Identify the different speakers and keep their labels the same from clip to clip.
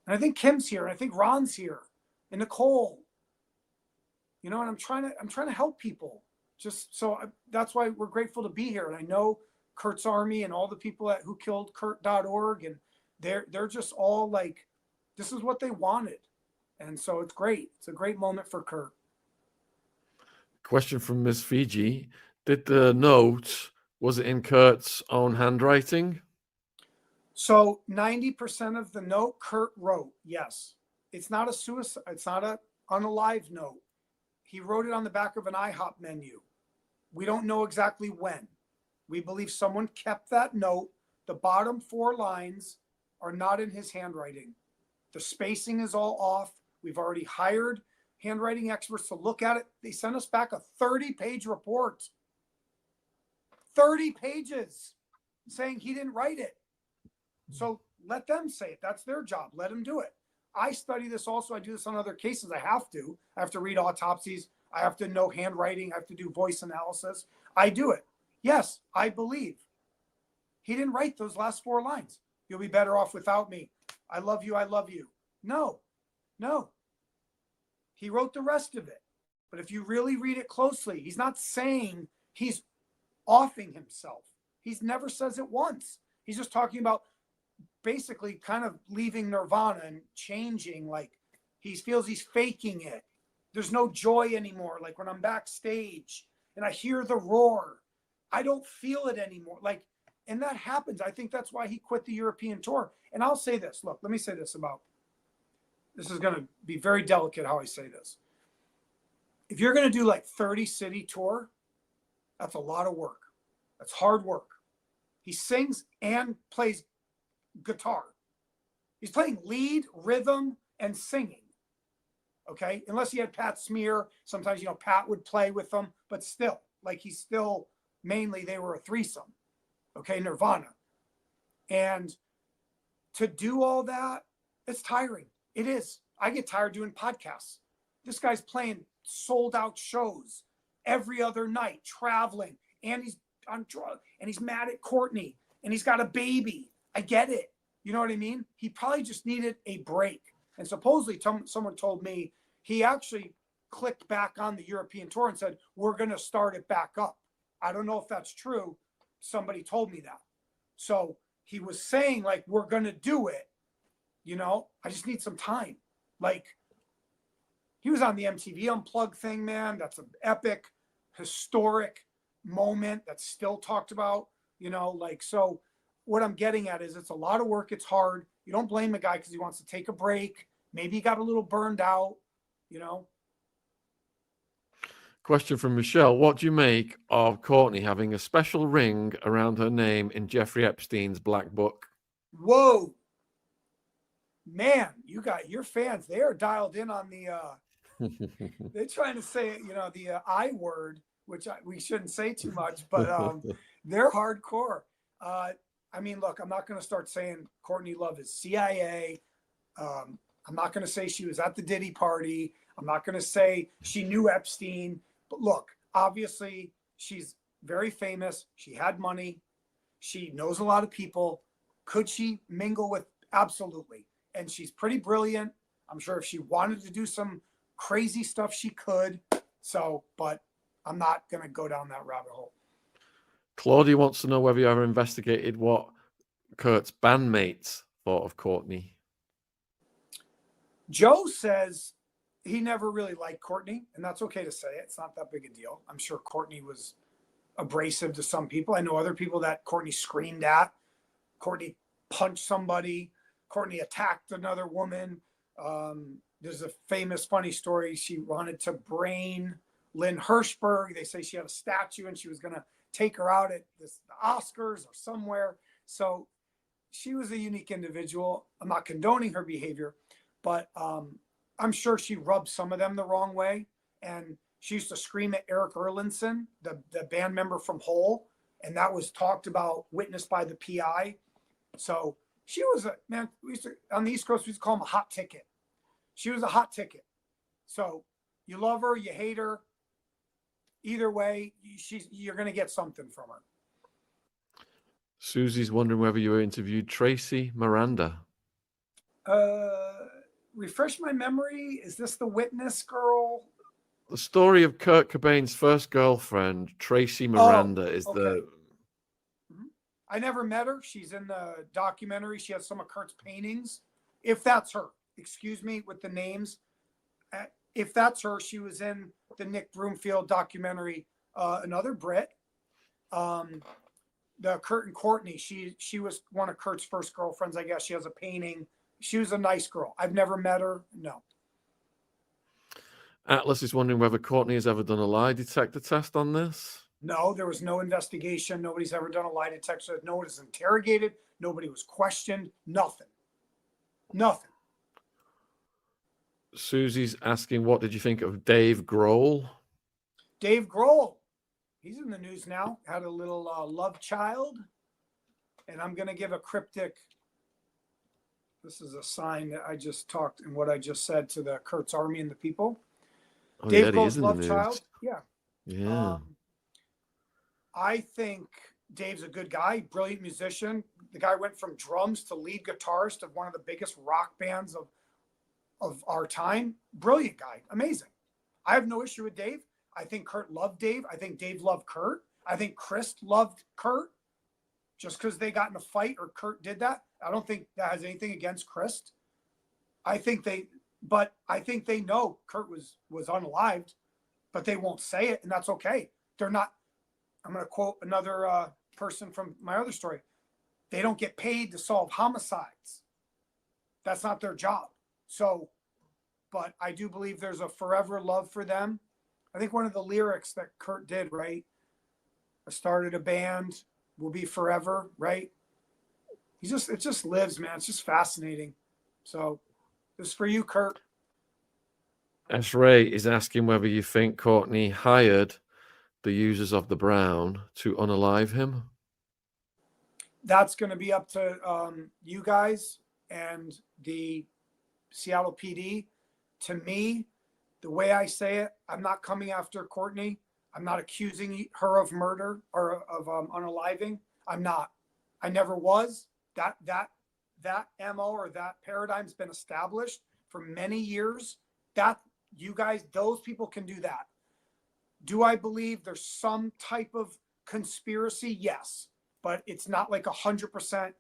Speaker 1: And I think Kim's here, and I think Ron's here, and Nicole. And I'm trying to help people. Just so that's why we're grateful to be here. And I know Kurt's Army and all the people who killed Kurt.org, and they're just all like, this is what they wanted. And so it's great. It's a great moment for Kurt.
Speaker 2: Question from Ms. Fiji. Did the note, was it in Kurt's own handwriting?
Speaker 1: So 90% of the note Kurt wrote, yes. It's not a suicide. It's not an unalive note. He wrote it on the back of an IHOP menu. We don't know exactly when. We believe someone kept that note. The bottom 4 lines are not in his handwriting. The spacing is all off. We've already hired handwriting experts to look at it. They sent us back a 30-page report. 30 pages saying he didn't write it. So let them say it. That's their job. Let them do it. I study this also. I do this on other cases. I have to read autopsies. I have to know handwriting. I have to do voice analysis. I do it. Yes, I believe he didn't write those last 4 lines. You'll be better off without me. I love you. I love you. No. He wrote the rest of it. But if you really read it closely, he's not saying he's offing himself. He's never says it once. He's just talking about basically kind of leaving Nirvana and changing. Like he feels he's faking it. There's no joy anymore. Like when I'm backstage and I hear the roar, I don't feel it anymore. And that happens. I think that's why he quit the European tour. And I'll say this. Look, let me say this this is going to be very delicate how I say this. If you're going to do like 30 city tour, that's a lot of work. That's hard work. He sings and plays guitar. He's playing lead, rhythm, and singing. Okay? Unless he had Pat Smear. Sometimes, Pat would play with them. But still, mainly they were a threesome. Okay? Nirvana. And to do all that, it's tiring. It is. I get tired doing podcasts. This guy's playing sold out shows every other night, traveling, and he's on drugs, and he's mad at Courtney, and he's got a baby. I get it. You know what I mean? He probably just needed a break. And supposedly someone told me he actually clicked back on the European tour and said, we're going to start it back up. I don't know if that's true. Somebody told me that. So he was saying we're going to do it. I just need some time. He was on the MTV Unplugged thing, man. That's an epic, historic moment that's still talked about, so what I'm getting at is it's a lot of work. It's hard. You don't blame a guy because he wants to take a break. Maybe he got a little burned out,
Speaker 2: Question from Michelle. What do you make of Courtney having a special ring around her name in Jeffrey Epstein's Black Book?
Speaker 1: Whoa. Man, you got your fans. They are dialed in on the, they're trying to say, the I word, which we shouldn't say too much, but they're hardcore. Look, I'm not going to start saying Courtney Love is CIA. I'm not going to say she was at the Diddy party. I'm not going to say she knew Epstein. But look, obviously, she's very famous. She had money. She knows a lot of people. Could she mingle with? Absolutely. And she's pretty brilliant. I'm sure if she wanted to do some crazy stuff, she could. So, but I'm not going to go down that rabbit hole.
Speaker 2: Claudia wants to know whether you ever investigated what Kurt's bandmates thought of Courtney.
Speaker 1: Joe says he never really liked Courtney, and that's okay to say it. It's not that big a deal. I'm sure Courtney was abrasive to some people. I know other people that Courtney screamed at. Courtney punched somebody. Courtney attacked another woman. There's a famous, funny story. She wanted to brain Lynn Hirschberg. They say she had a statue and she was going to take her out at the Oscars or somewhere. So she was a unique individual. I'm not condoning her behavior, but I'm sure she rubbed some of them the wrong way. And she used to scream at Eric Erlandson, the band member from Hole. And that was talked about, witnessed by the PI. So she was on the East Coast, we used to call him a hot ticket. She was a hot ticket. So you love her, you hate her. Either way, you're going to get something from her.
Speaker 2: Susie's wondering whether you interviewed Tracy Miranda.
Speaker 1: Refresh my memory. Is this the witness girl?
Speaker 2: The story of Kurt Cobain's first girlfriend, Tracy Miranda, is
Speaker 1: okay.
Speaker 2: the.
Speaker 1: I never met her. She's in the documentary. She has some of Kurt's paintings. If that's her, excuse me with the names. If that's her, she was in the Nick Broomfield documentary. Another Brit, the Kurt and Courtney. She was one of Kurt's first girlfriends. I guess she has a painting. She was a nice girl. I've never met her. No.
Speaker 2: Atlas is wondering whether Courtney has ever done a lie detector test on this.
Speaker 1: No, there was no investigation. Nobody's ever done a lie detector. No one was interrogated. Nobody was questioned. Nothing. Nothing.
Speaker 2: Susie's asking, what did you think of Dave Grohl?
Speaker 1: Dave Grohl. He's in the news now. Had a little love child. And I'm going to give a cryptic. This is a sign that I just talked and what I just said to the Kurt's Army and the people.
Speaker 2: Oh,
Speaker 1: Dave
Speaker 2: yeah,
Speaker 1: Grohl's love child. Yeah.
Speaker 2: Yeah.
Speaker 1: I think Dave's a good guy, brilliant musician. The guy went from drums to lead guitarist of one of the biggest rock bands of our time. Brilliant guy. Amazing. I have no issue with Dave. I think Kurt loved Dave. I think Dave loved Kurt. I think Chris loved Kurt. Just because they got in a fight or Kurt did that, I don't think that has anything against Chris. I think they know Kurt was unalived, but they won't say it, and that's okay. They're not. I'm going to quote another person from my other story. They don't get paid to solve homicides. That's not their job. So, but I do believe there's a forever love for them. I think one of the lyrics that Kurt did, right? I started a band, will be forever, right? It just lives, man. It's just fascinating. So this is for you, Kurt.
Speaker 2: S. Ray is asking whether you think Courtney hired the users of the Brown to unalive him.
Speaker 1: That's going to be up to you guys and the Seattle PD. To me, the way I say it, I'm not coming after Courtney. I'm not accusing her of murder or of unaliving. I'm not. I never was. That MO or that paradigm's been established for many years. That you guys, those people can do that. Do I believe there's some type of conspiracy? Yes, but it's not like 100%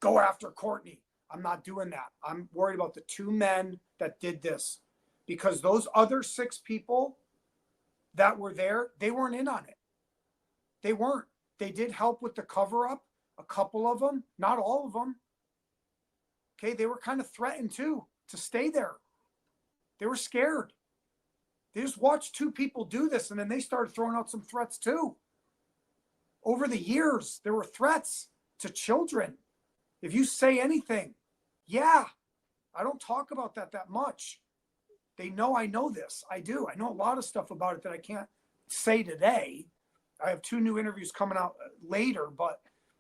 Speaker 1: go after Courtney. I'm not doing that. I'm worried about the two men that did this, because those other 6 people that were there, they weren't in on it. They weren't. They did help with the cover up, a couple of them, not all of them. Okay, they were kind of threatened too to stay there. They were scared. They just watched 2 people do this, and then they started throwing out some threats too. Over the years, there were threats to children. If you say anything, yeah, I don't talk about that much. They know I know this. I do. I know a lot of stuff about it that I can't say today. I have 2 new interviews coming out later,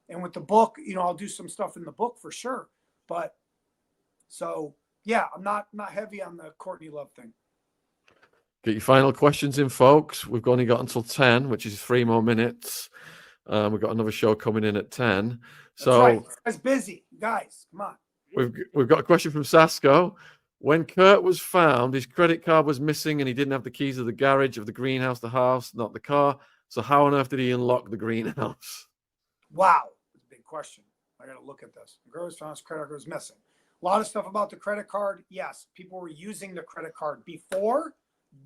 Speaker 1: and with the book, I'll do some stuff in the book for sure. But so, yeah, I'm not heavy on the Courtney Love thing.
Speaker 2: Get your final questions in, folks. We've only got until 10, which is 3 more minutes. We've got another show coming in at 10. So
Speaker 1: that's right. It's busy, guys. Come on.
Speaker 2: We've got a question from Sasko. When Kurt was found, his credit card was missing and he didn't have the keys of the garage, of the greenhouse, the house, not the car. So how on earth did he unlock the greenhouse?
Speaker 1: Wow. That's a big question. I got to look at this. The girl was found, his credit card was missing. A lot of stuff about the credit card. Yes, people were using the credit card before,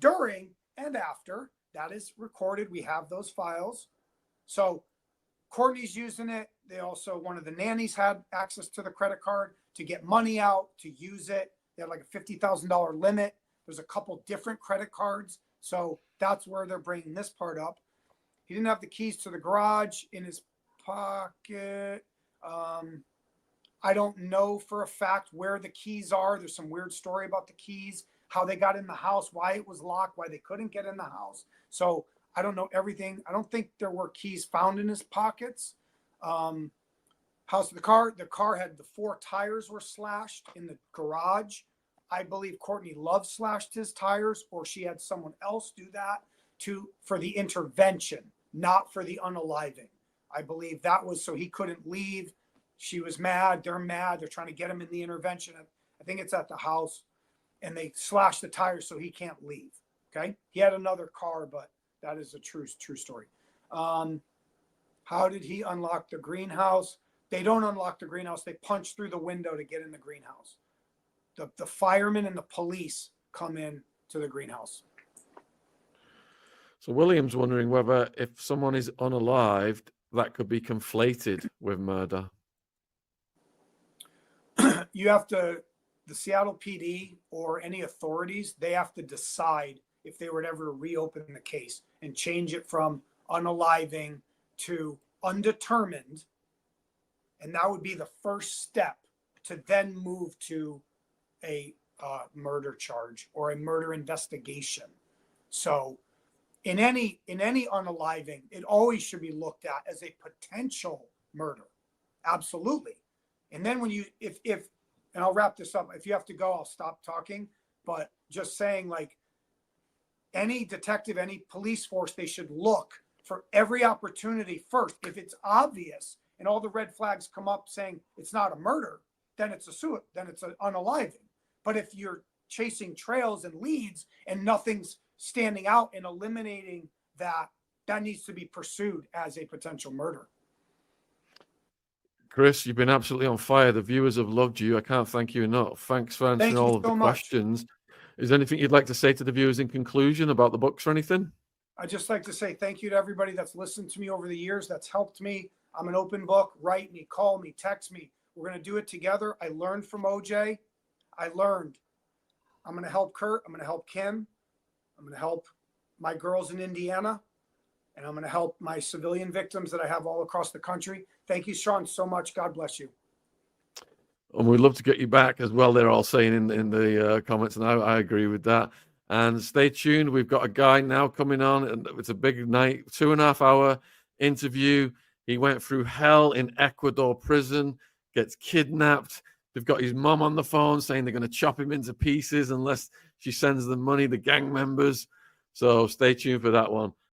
Speaker 1: during, and after. That is recorded. We have those files. So Courtney's using it. They also, one of the nannies had access to the credit card to get money out, to use it. They had like a $50,000 limit. There's a couple different credit cards. So that's where they're bringing this part up. He didn't have the keys to the garage in his pocket. I don't know for a fact where the keys are. There's some weird story about the keys, how they got in the house, why it was locked, why they couldn't get in the house. So I don't know everything. I don't think there were keys found in his pockets. House of the car had the 4 tires were slashed in the garage. I believe Courtney Love slashed his tires, or she had someone else do that for the intervention, not for the unaliving. I believe that was so he couldn't leave. She was mad. They're mad. They're trying to get him in the intervention I think it's at the house, and they slash the tires so he can't leave. Okay. He had another car, but that is a true story. How did he unlock the greenhouse? They don't unlock the greenhouse. They punch through the window to get in the greenhouse. The firemen and the police come in to the greenhouse.
Speaker 2: So William's wondering whether if someone is unalived, that could be conflated with murder.
Speaker 1: You have to, the Seattle PD or any authorities, they have to decide if they would ever reopen the case and change it from unaliving to undetermined. And that would be the first step to then move to a murder charge or a murder investigation. So in any unaliving, it always should be looked at as a potential murder. Absolutely. And then when you, if, and I'll wrap this up. If you have to go, I'll stop talking. But just saying, like, any detective, any police force, they should look for every opportunity first. If it's obvious and all the red flags come up saying it's not a murder, then it's a suicide, then it's an unaliving. But if you're chasing trails and leads and nothing's standing out and eliminating that, that needs to be pursued as a potential murder.
Speaker 2: Chris, you've been absolutely on fire. The viewers have loved you. I can't thank you enough. Thanks for answering all of the questions. Is there anything you'd like to say to the viewers in conclusion about the books or anything?
Speaker 1: I'd just like to say thank you to everybody that's listened to me over the years. That's helped me. I'm an open book. Write me, call me, text me. We're going to do it together. I learned from OJ. I'm going to help Kurt. I'm going to help Kim. I'm going to help my girls in Indiana. And I'm going to help my civilian victims that I have all across the country. Thank you, Sean, so much. God bless you.
Speaker 2: And we'd love to get you back as well. They're all saying in the comments, and I agree with that. And stay tuned. We've got a guy now coming on, and it's a big night, 2.5 hour interview. He went through hell in Ecuador prison, gets kidnapped. They've got his mom on the phone saying they're going to chop him into pieces unless she sends them money, the gang members. So stay tuned for that one.